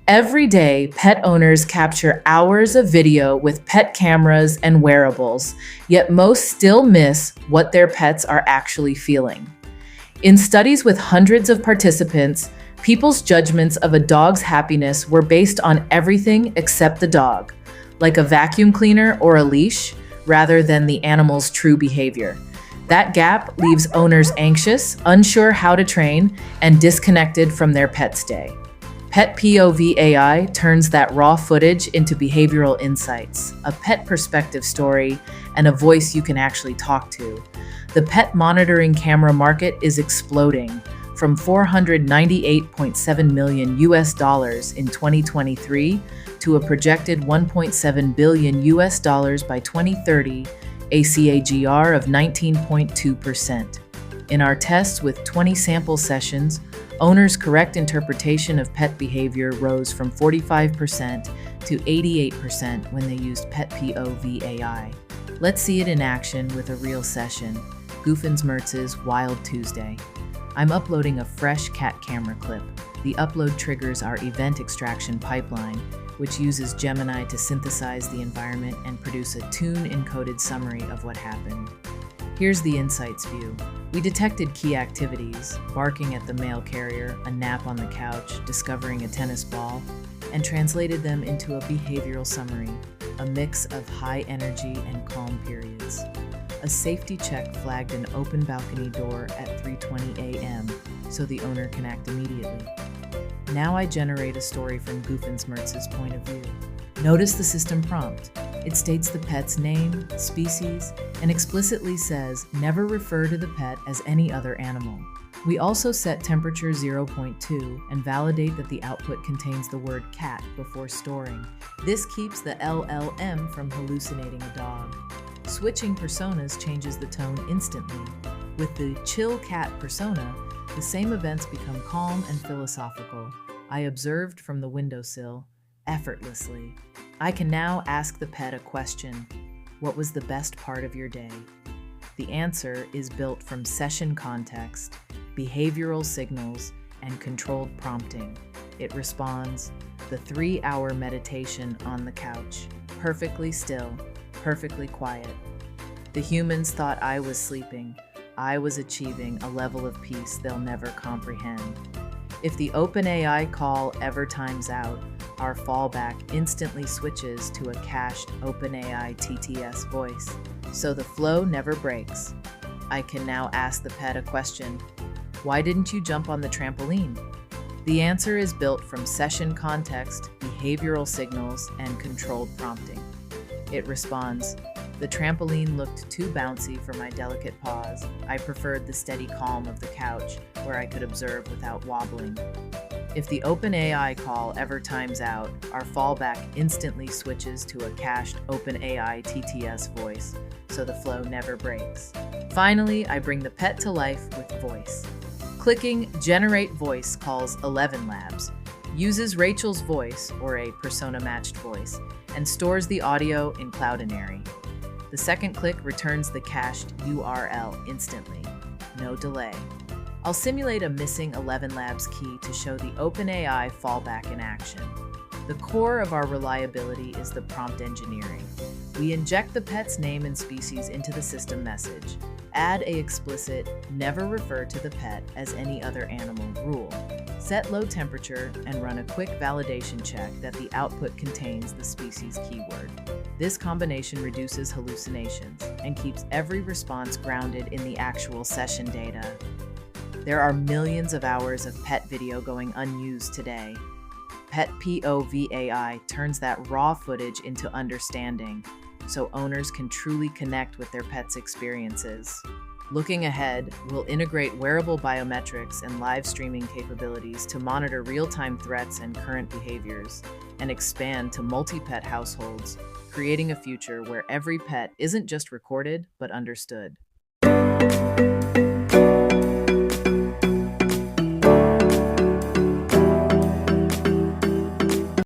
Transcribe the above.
Every day, pet owners capture hours of video with pet cameras and wearables, yet most still miss what their pets are actually feeling. In studies with hundreds of participants, people's judgments of a dog's happiness were based on everything except the dog, like a vacuum cleaner or a leash, rather than the animal's true behavior. That gap leaves owners anxious, unsure how to train, and disconnected from their pet's day. Pet POV AI turns that raw footage into behavioral insights, a pet perspective story, and a voice you can actually talk to. The pet monitoring camera market is exploding from $498.7 million in 2023 to a projected $1.7 billion by 2030, a CAGR of 19.2%. In our tests with 20 sample sessions, owners' correct interpretation of pet behavior rose from 45% to 88% when they used Pet POV AI. Let's see it in action with a real session. Goofensmertz's Wild Tuesday. I'm uploading a fresh cat camera clip. The upload triggers our event extraction pipeline, which uses Gemini to synthesize the environment and produce a tune-encoded summary of what happened. Here's the insights view. We detected key activities, barking at the mail carrier, a nap on the couch, discovering a tennis ball, and translated them into a behavioral summary, a mix of high energy and calm periods. A safety check flagged an open balcony door at 3:20 a.m. so the owner can act immediately. Now I generate a story from Goofensmertz's point of view. Notice the system prompt. It states the pet's name, species, and explicitly says never refer to the pet as any other animal. We also set temperature 0.2 and validate that the output contains the word cat before storing. This keeps the LLM from hallucinating a dog. Switching personas changes the tone instantly. With the chill cat persona, the same events become calm and philosophical. I observed from the windowsill, effortlessly. I can now ask the pet a question. What was the best part of your day? The answer is built from session context, behavioral signals, and controlled prompting. It responds, the 3-hour meditation on the couch, perfectly still, perfectly quiet. The humans thought I was sleeping. I was achieving a level of peace they'll never comprehend. If the OpenAI call ever times out, our fallback instantly switches to a cached OpenAI TTS voice, so the flow never breaks. I can now ask the pet a question. Why didn't you jump on the trampoline? The answer is built from session context, behavioral signals, and controlled prompting. It responds, the trampoline looked too bouncy for my delicate paws. I preferred the steady calm of the couch, where I could observe without wobbling. If the OpenAI call ever times out, our fallback instantly switches to a cached OpenAI TTS voice, so the flow never breaks. Finally, I bring the pet to life with voice. Clicking Generate Voice calls ElevenLabs, uses Rachel's voice, or a persona-matched voice, and stores the audio in Cloudinary. The second click returns the cached URL instantly. No delay. I'll simulate a missing ElevenLabs key to show the OpenAI fallback in action. The core of our reliability is the prompt engineering. We inject the pet's name and species into the system message. Add a explicit, never refer to the pet as any other animal rule. Set low temperature and run a quick validation check that the output contains the species keyword. This combination reduces hallucinations and keeps every response grounded in the actual session data. There are millions of hours of pet video going unused today. Pet POV AI turns that raw footage into understanding, so owners can truly connect with their pets' experiences. Looking ahead, we'll integrate wearable biometrics and live streaming capabilities to monitor real-time threats and current behaviors, and expand to multi-pet households, creating a future where every pet isn't just recorded, but understood.